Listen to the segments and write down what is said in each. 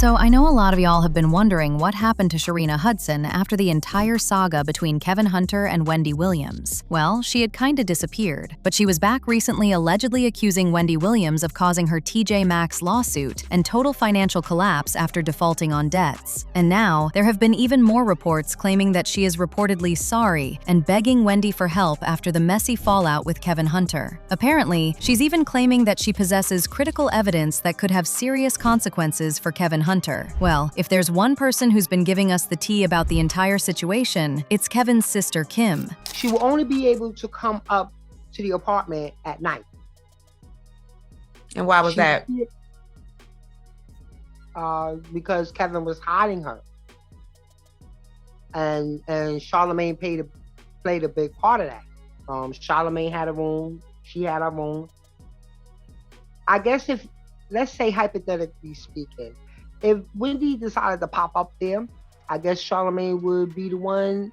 So I know a lot of y'all have been wondering what happened to Sharina Hudson after the entire saga between Kevin Hunter and Wendy Williams. Well, she had kinda disappeared, but she was back recently allegedly accusing Wendy Williams of causing her TJ Maxx lawsuit and total financial collapse after defaulting on debts. And now, there have been even more reports claiming that she is reportedly sorry and begging Wendy for help after the messy fallout with Kevin Hunter. Apparently, she's even claiming that she possesses critical evidence that could have serious consequences for Kevin Hunter. Well, if there's one person who's been giving us the tea about the entire situation, it's Kevin's sister, Kim. She will only be able to come up to the apartment at night. And why was that? Because Kevin was hiding her. And Charlamagne played a big part of that. Charlamagne had a room, she had a room. I guess if, let's say hypothetically speaking, if Wendy decided to pop up there, I guess Charlamagne would be the one,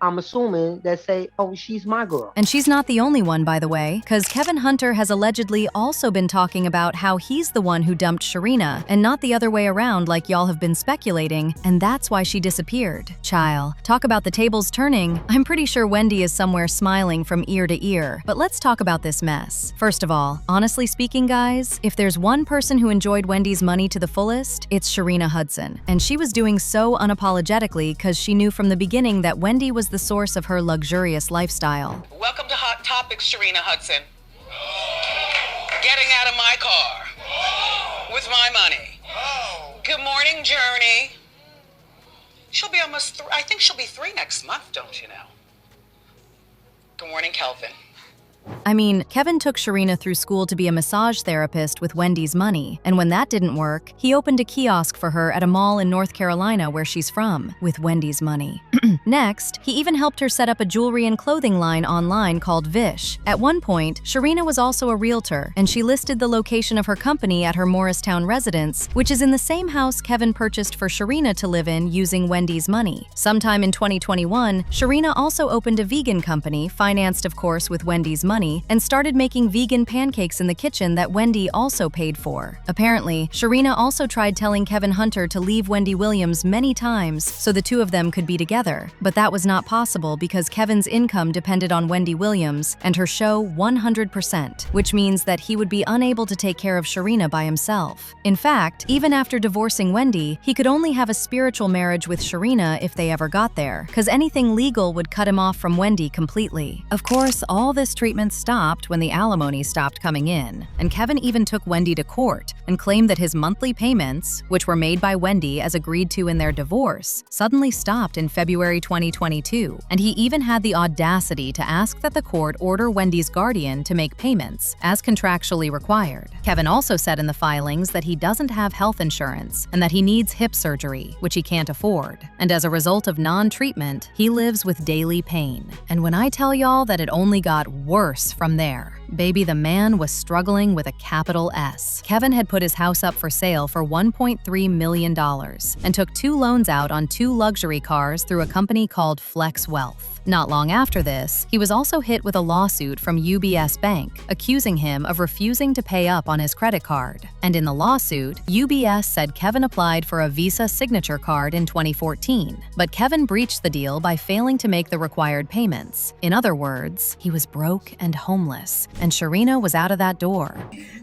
I'm assuming, that say, oh, she's my girl. And she's not the only one, by the way, because Kevin Hunter has allegedly also been talking about how he's the one who dumped Sharina, and not the other way around like y'all have been speculating, and that's why she disappeared. Child, talk about the tables turning. I'm pretty sure Wendy is somewhere smiling from ear to ear. But let's talk about this mess. First of all, honestly speaking, guys, if there's one person who enjoyed Wendy's money to the fullest, it's Sharina Hudson. And she was doing so unapologetically because she knew from the beginning that Wendy was the source of her luxurious lifestyle. Welcome to Hot Topics, Sharina Hudson. Getting out of my car with my money. Good morning, Journey. She'll be almost, I think she'll be 3 next month, don't you know? Good morning, Kelvin. I mean, Kevin took Sharina through school to be a massage therapist with Wendy's money, and when that didn't work, he opened a kiosk for her at a mall in North Carolina where she's from, with Wendy's money. Next, he even helped her set up a jewelry and clothing line online called Vish. At one point, Sharina was also a realtor, and she listed the location of her company at her Morristown residence, which is in the same house Kevin purchased for Sharina to live in using Wendy's money. Sometime in 2021, Sharina also opened a vegan company, financed of course with Wendy's money, and started making vegan pancakes in the kitchen that Wendy also paid for. Apparently, Sharina also tried telling Kevin Hunter to leave Wendy Williams many times so the two of them could be together, but that was not possible because Kevin's income depended on Wendy Williams and her show 100%, which means that he would be unable to take care of Sharina by himself. In fact, even after divorcing Wendy, he could only have a spiritual marriage with Sharina if they ever got there, because anything legal would cut him off from Wendy completely. Of course, all this treatment stopped when the alimony stopped coming in, and Kevin even took Wendy to court and claimed that his monthly payments, which were made by Wendy as agreed to in their divorce, suddenly stopped in February 2022, and he even had the audacity to ask that the court order Wendy's guardian to make payments, as contractually required. Kevin also said in the filings that he doesn't have health insurance and that he needs hip surgery, which he can't afford, and as a result of non-treatment, he lives with daily pain. And when I tell y'all that it only got worse from there, baby, the man was struggling with a capital S. Kevin had put his house up for sale for $1.3 million and took 2 loans out on 2 luxury cars through a company called Flex Wealth. Not long after this, he was also hit with a lawsuit from UBS Bank, accusing him of refusing to pay up on his credit card. And in the lawsuit, UBS said Kevin applied for a Visa signature card in 2014, but Kevin breached the deal by failing to make the required payments. In other words, he was broke and homeless, and Sharina was out of that door.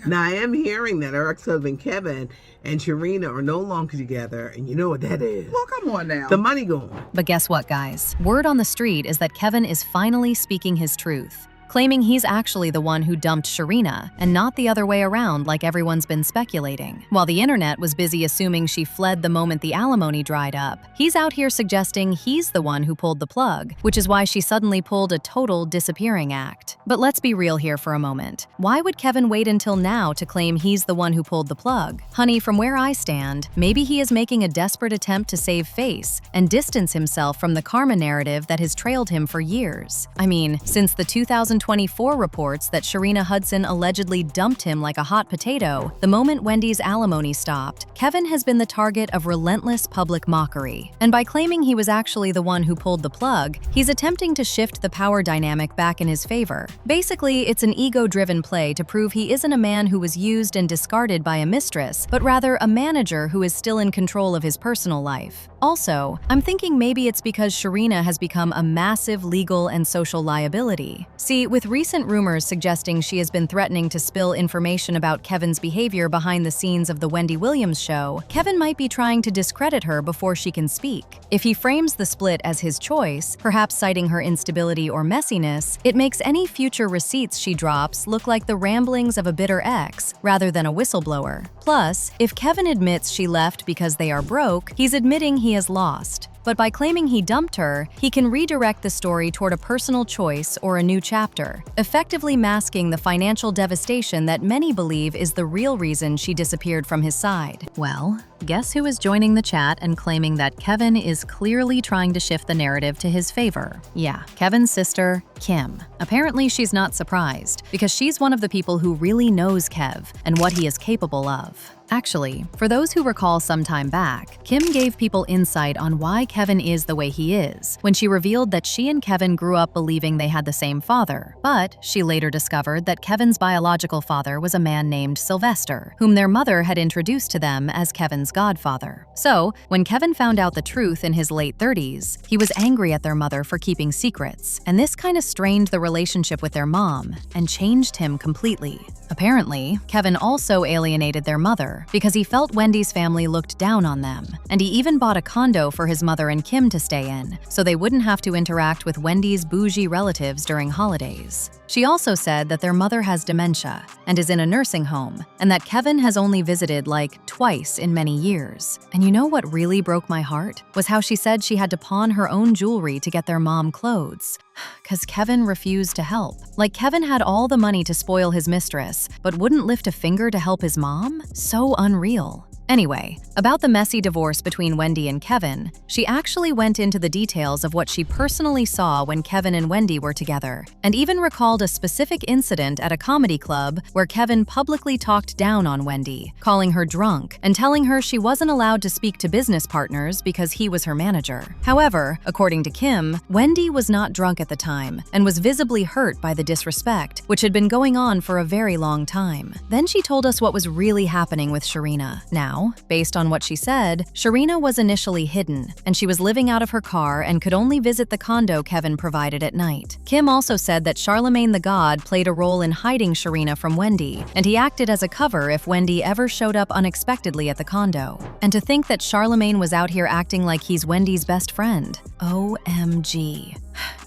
Now, I am hearing that her ex-husband Kevin and Sharina are no longer together, and you know what that is. Well, come on now. The money gone. But guess what, guys? Word on the street is that Kevin is finally speaking his truth, claiming he's actually the one who dumped Sharina and not the other way around like everyone's been speculating. While the internet was busy assuming she fled the moment the alimony dried up, he's out here suggesting he's the one who pulled the plug, which is why she suddenly pulled a total disappearing act. But let's be real here for a moment. Why would Kevin wait until now to claim he's the one who pulled the plug? Honey, from where I stand, maybe he is making a desperate attempt to save face and distance himself from the karma narrative that has trailed him for years. I mean, since the 2000 24 reports that Sharina Hudson allegedly dumped him like a hot potato, the moment Wendy's alimony stopped, Kevin has been the target of relentless public mockery. And by claiming he was actually the one who pulled the plug, he's attempting to shift the power dynamic back in his favor. Basically, it's an ego-driven play to prove he isn't a man who was used and discarded by a mistress, but rather a manager who is still in control of his personal life. Also, I'm thinking maybe it's because Sharina has become a massive legal and social liability. See, with recent rumors suggesting she has been threatening to spill information about Kevin's behavior behind the scenes of the Wendy Williams show, Kevin might be trying to discredit her before she can speak. If he frames the split as his choice, perhaps citing her instability or messiness, it makes any future receipts she drops look like the ramblings of a bitter ex rather than a whistleblower. Plus, if Kevin admits she left because they are broke, he's admitting he has lost. But by claiming he dumped her, he can redirect the story toward a personal choice or a new chapter, effectively masking the financial devastation that many believe is the real reason she disappeared from his side. Well, guess who is joining the chat and claiming that Kevin is clearly trying to shift the narrative to his favor? Yeah, Kevin's sister, Kim. Apparently she's not surprised, because she's one of the people who really knows Kev and what he is capable of. Actually, for those who recall some time back, Kim gave people insight on why Kevin is the way he is, when she revealed that she and Kevin grew up believing they had the same father. But she later discovered that Kevin's biological father was a man named Sylvester, whom their mother had introduced to them as Kevin's godfather. So, when Kevin found out the truth in his late 30s, he was angry at their mother for keeping secrets, and this kind of strained the relationship with their mom and changed him completely. Apparently, Kevin also alienated their mother because he felt Wendy's family looked down on them, and he even bought a condo for his mother and Kim to stay in, so they wouldn't have to interact with Wendy's bougie relatives during holidays. She also said that their mother has dementia and is in a nursing home, and that Kevin has only visited like twice in many years. And you know what really broke my heart? Was how she said she had to pawn her own jewelry to get their mom clothes. Because Kevin refused to help. Like Kevin had all the money to spoil his mistress, but wouldn't lift a finger to help his mom? So unreal. Anyway, about the messy divorce between Wendy and Kevin, she actually went into the details of what she personally saw when Kevin and Wendy were together, and even recalled a specific incident at a comedy club where Kevin publicly talked down on Wendy, calling her drunk and telling her she wasn't allowed to speak to business partners because he was her manager. However, according to Kim, Wendy was not drunk at the time and was visibly hurt by the disrespect, which had been going on for a very long time. Then she told us what was really happening with Sharina. Now, based on what she said, Sharina was initially hidden, and she was living out of her car and could only visit the condo Kevin provided at night. Kim also said that Charlemagne the God played a role in hiding Sharina from Wendy, and he acted as a cover if Wendy ever showed up unexpectedly at the condo. And to think that Charlemagne was out here acting like he's Wendy's best friend. OMG.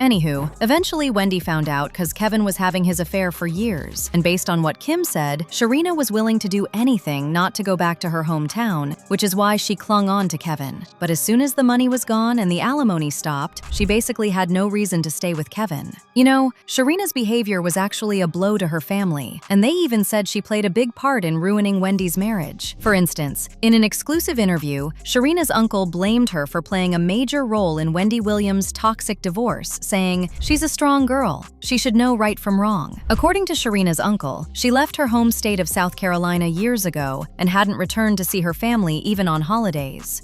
Anywho, eventually Wendy found out because Kevin was having his affair for years, and based on what Kim said, Sharina was willing to do anything not to go back to her hometown, which is why she clung on to Kevin. But as soon as the money was gone and the alimony stopped, she basically had no reason to stay with Kevin. You know, Sharina's behavior was actually a blow to her family, and they even said she played a big part in ruining Wendy's marriage. For instance, in an exclusive interview, Sharina's uncle blamed her for playing a major role in Wendy Williams' toxic divorce, saying, "She's a strong girl. She should know right from wrong." According to Sharina's uncle, she left her home state of South Carolina years ago and hadn't returned to see her family even on holidays.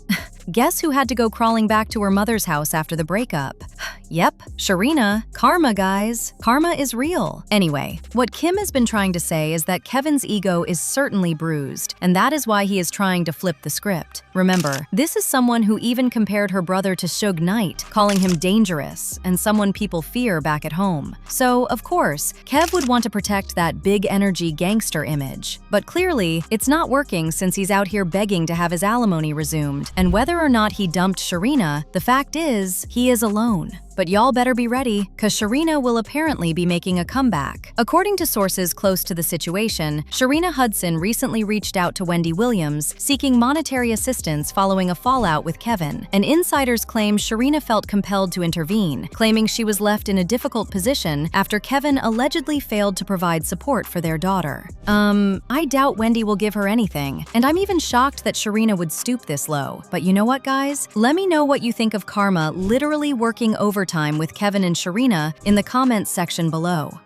Guess who had to go crawling back to her mother's house after the breakup? Yep, Sharina. Karma, guys. Karma is real. Anyway, what Kim has been trying to say is that Kevin's ego is certainly bruised, and that is why he is trying to flip the script. Remember, this is someone who even compared her brother to Suge Knight, calling him dangerous and someone people fear back at home. So, of course, Kev would want to protect that big energy gangster image. But clearly, it's not working since he's out here begging to have his alimony resumed, and whether or not he dumped Sharina, the fact is, he is alone. But y'all better be ready, cause Sharina will apparently be making a comeback. According to sources close to the situation, Sharina Hudson recently reached out to Wendy Williams, seeking monetary assistance following a fallout with Kevin, and insiders claim Sharina felt compelled to intervene, claiming she was left in a difficult position after Kevin allegedly failed to provide support for their daughter. I doubt Wendy will give her anything, and I'm even shocked that Sharina would stoop this low. But you know what, guys? Let me know what you think of Karma literally working overtime with Kevin and Sharina in the comments section below.